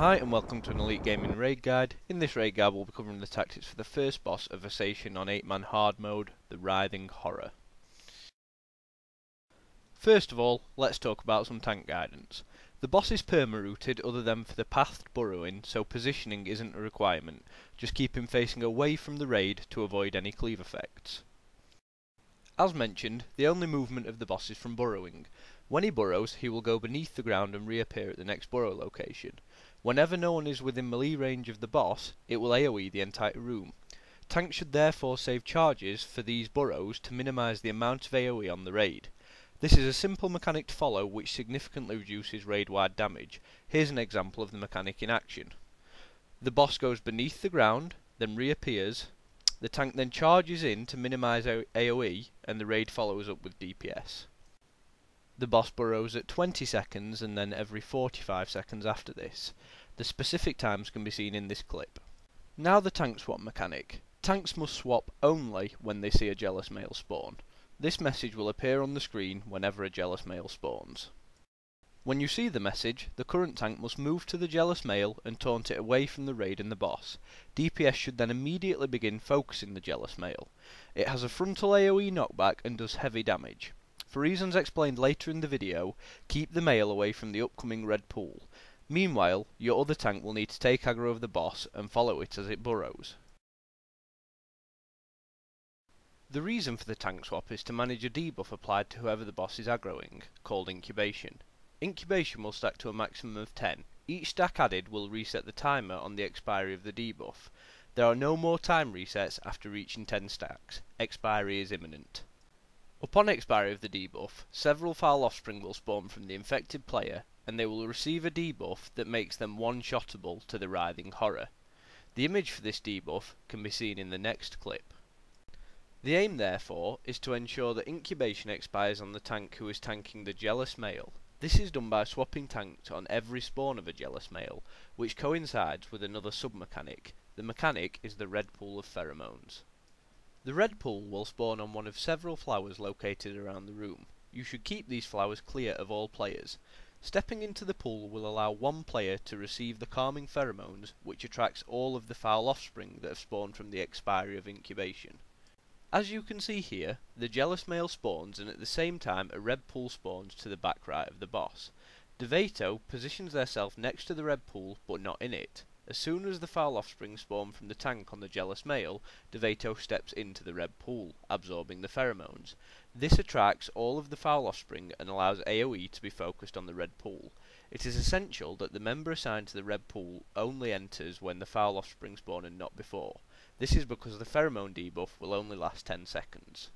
Hi and welcome to an Elite Gaming Raid Guide. In this raid guide we'll be covering the tactics for the first boss of Asation on 8-man hard mode, the Writhing Horror. First of all, let's talk about some tank guidance. The boss is perma-routed other than for the pathed burrowing, so positioning isn't a requirement. Just keep him facing away from the raid to avoid any cleave effects. As mentioned, the only movement of the boss is from burrowing. When he burrows, he will go beneath the ground and reappear at the next burrow location. Whenever no one is within melee range of the boss, it will AoE the entire room. Tanks should therefore save charges for these burrows to minimise the amount of AoE on the raid. This is a simple mechanic to follow which significantly reduces raid-wide damage. Here's an example of the mechanic in action. The boss goes beneath the ground, then reappears. The tank then charges in to minimise AoE, and the raid follows up with DPS. The boss burrows at 20 seconds and then every 45 seconds after this. The specific times can be seen in this clip. Now the tank swap mechanic. Tanks must swap only when they see a jealous male spawn. This message will appear on the screen whenever a jealous male spawns. When you see the message, the current tank must move to the jealous male and taunt it away from the raid and the boss. DPS should then immediately begin focusing the jealous male. It has a frontal AoE knockback and does heavy damage. For reasons explained later in the video, keep the male away from the upcoming red pool. Meanwhile, your other tank will need to take aggro of the boss and follow it as it burrows. The reason for the tank swap is to manage a debuff applied to whoever the boss is aggroing, called Incubation. Incubation will stack to a maximum of 10. Each stack added will reset the timer on the expiry of the debuff. There are no more time resets after reaching 10 stacks. Expiry is imminent. Upon expiry of the debuff, several foul offspring will spawn from the infected player, and they will receive a debuff that makes them one-shottable to the Writhing Horror. The image for this debuff can be seen in the next clip. The aim, therefore, is to ensure that incubation expires on the tank who is tanking the jealous male. This is done by swapping tanks on every spawn of a jealous male, which coincides with another sub-mechanic. The mechanic is the red pool of pheromones. The red pool will spawn on one of several flowers located around the room. You should keep these flowers clear of all players. Stepping into the pool will allow one player to receive the calming pheromones, which attracts all of the foul offspring that have spawned from the expiry of incubation. As you can see here, the jealous male spawns and at the same time a red pool spawns to the back right of the boss. SWTOR positions themselves next to the red pool but not in it. As soon as the foul offspring spawn from the tank on the jealous male, SWTOR steps into the red pool, absorbing the pheromones. This attracts all of the foul offspring and allows AoE to be focused on the red pool. It is essential that the member assigned to the red pool only enters when the foul offspring spawn and not before. This is because the pheromone debuff will only last 10 seconds.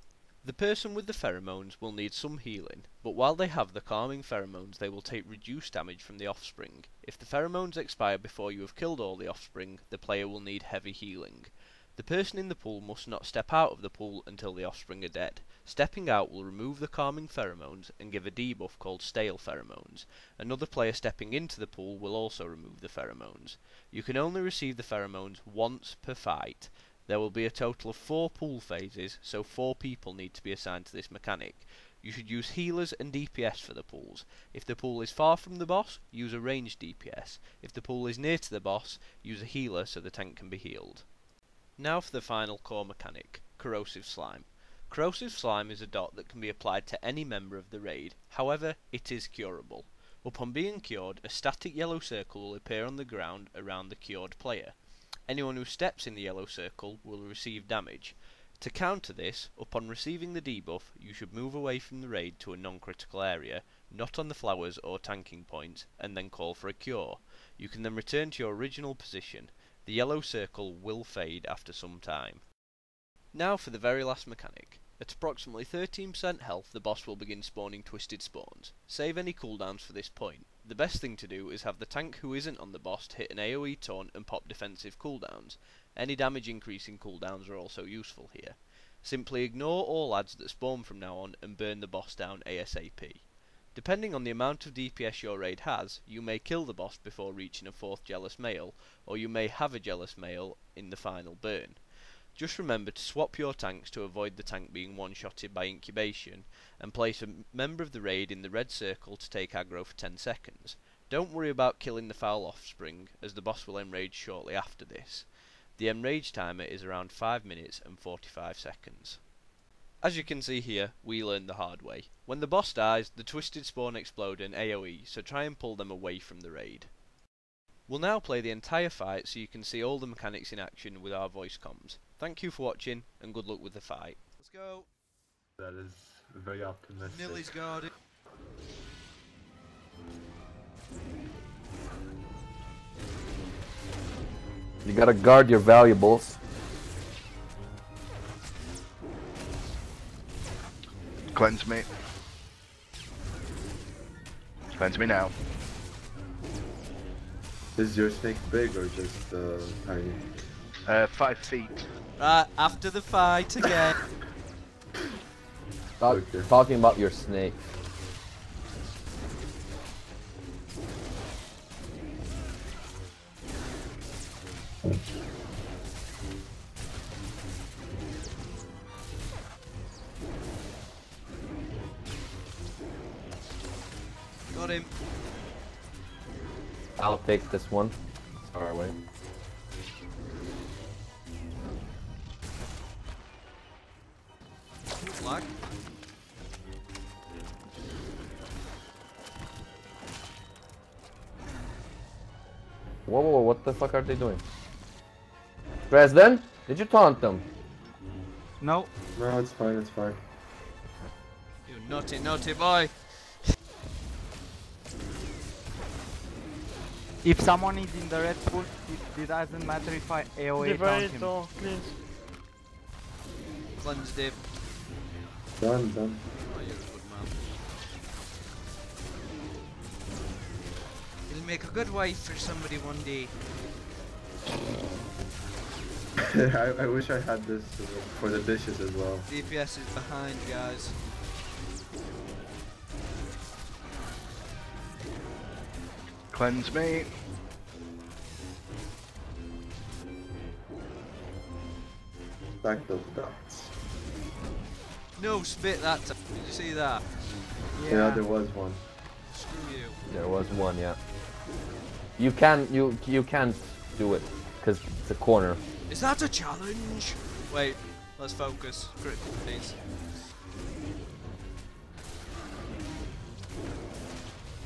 The person with the pheromones will need some healing, but while they have the calming pheromones they will take reduced damage from the offspring. If the pheromones expire before you have killed all the offspring, the player will need heavy healing. The person in the pool must not step out of the pool until the offspring are dead. Stepping out will remove the calming pheromones and give a debuff called stale pheromones. Another player stepping into the pool will also remove the pheromones. You can only receive the pheromones once per fight. There will be a total of 4 pool phases, so 4 people need to be assigned to this mechanic. You should use healers and DPS for the pools. If the pool is far from the boss, use a ranged DPS. If the pool is near to the boss, use a healer so the tank can be healed. Now for the final core mechanic, Corrosive Slime. Corrosive Slime is a dot that can be applied to any member of the raid, however, it is curable. Upon being cured, a static yellow circle will appear on the ground around the cured player. Anyone who steps in the yellow circle will receive damage. To counter this, upon receiving the debuff, you should move away from the raid to a non-critical area, not on the flowers or tanking points, and then call for a cure. You can then return to your original position. The yellow circle will fade after some time. Now for the very last mechanic. At approximately 13% health, the boss will begin spawning twisted spawns. Save any cooldowns for this point. The best thing to do is have the tank who isn't on the boss hit an AoE taunt and pop defensive cooldowns. Any damage increasing cooldowns are also useful here. Simply ignore all adds that spawn from now on and burn the boss down ASAP. Depending on the amount of DPS your raid has, you may kill the boss before reaching a 4th jealous male, or you may have a jealous male in the final burn. Just remember to swap your tanks to avoid the tank being one-shotted by incubation, and place a member of the raid in the red circle to take aggro for 10 seconds. Don't worry about killing the foul offspring, as the boss will enrage shortly after this. The enrage timer is around 5 minutes and 45 seconds. As you can see here, we learned the hard way. When the boss dies, the twisted spawn explode and AoE, so try and pull them away from the raid. We'll now play the entire fight so you can see all the mechanics in action with our voice comms. Thank you for watching, and good luck with the fight. Let's go. That is very optimistic. Nilly's guarded. You gotta guard your valuables. Cleanse me. Cleanse me now. Is your snake big or just tiny? 5 feet. Right, after the fight again. Okay. Talking about your snake. Got him. I'll take this one. Far away. Lag. Whoa, whoa, whoa, what the fuck are they doing? Dresden? Did you taunt them? No. No, it's fine, it's fine. You naughty, naughty boy. If someone is in the red pool, it doesn't matter if I AoE taunt him. Please. Cleansed him. Done, done. Oh, you're a good man. You'll make a good wife for somebody one day. I wish I had this for the dishes as well. DPS is behind, guys. Cleanse me. Stack those dots. No, spit that time. Did you see that? Yeah, there was one. Screw you. There was one, yeah. You can't do it because it's a corner. Is that a challenge? Wait, let's focus. Critical, please.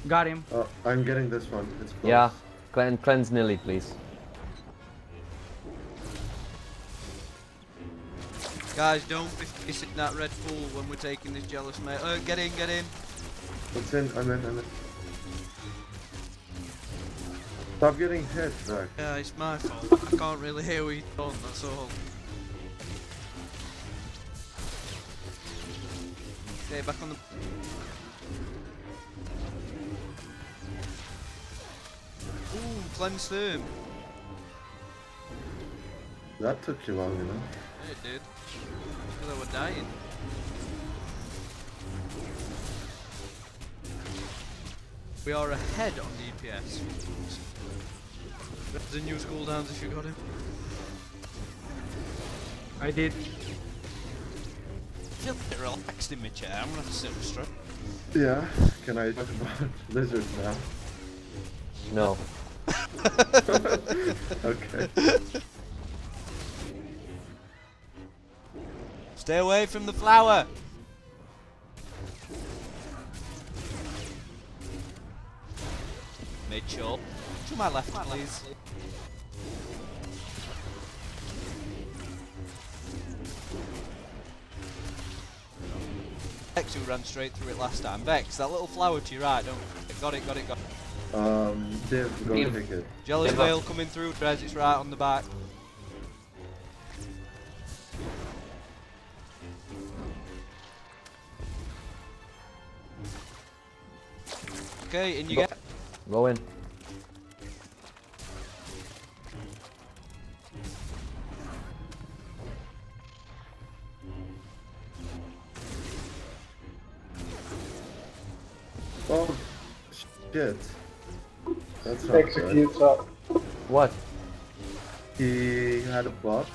Got him. I'm getting this one. It's close. Yeah, cleanse Nilly, please. Guys, don't be facing that red pool when we're taking this jealous mate. Get in, get in. It's in. I'm in. Stop getting hit, Zach. Yeah, it's my fault. I can't really hear what you're doing, that's all. Okay, back on the... Ooh, cleanse them. That took you long enough. Yeah, it did. Because I were dying. We are ahead on DPS. The new cooldowns if you got him. I did. I feel a bit relaxed in my chair. I'm gonna have to sit straight. Yeah. Can I talk about lizards now? No. Okay. Stay away from the flower. Mitchell. To my left, please. Vex who ran straight through it last time. Vex, that little flower to your right, don't... Got it. Div, go Team. take it. Jelly whale coming through, Drez, it's right on the back. Okay, and you get... Go in. Oh, shit. That's not good. What? He had a buff,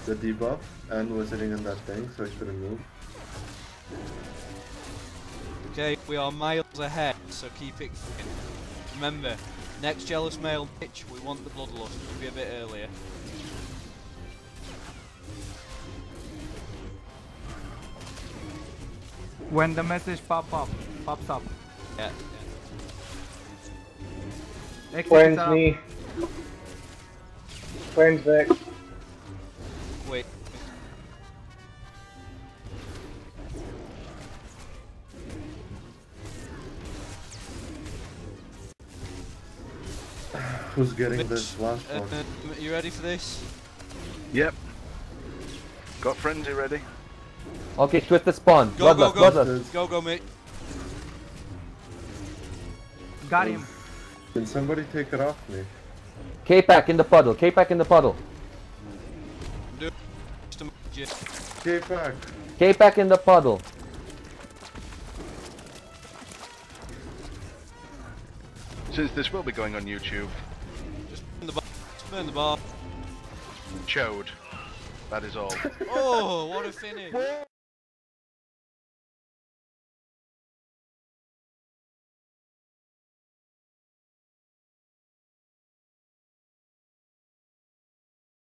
the debuff, and was sitting in that thing, so he couldn't move. Okay, we are miles ahead, so keep it going. Remember, next jealous male pitch, we want the bloodlust. It'll be a bit earlier. When the message pops up. Yeah. Cleanse me. Cleanse back. Wait. Who's getting this last one? You ready for this? Yep. Got frenzy ready. Okay, twisted spawn. Go, Bloodlust, go, go. bloodlust. Go, Mitch. Got him. Can somebody take it off me? K-Pack in the puddle, K-Pack in the puddle. Do it. Just a magic. K-Pack! K-Pack in the puddle. Since this will be going on YouTube, Just burn the bar. Just burn the bar. chode. That is all. Oh, what a finish.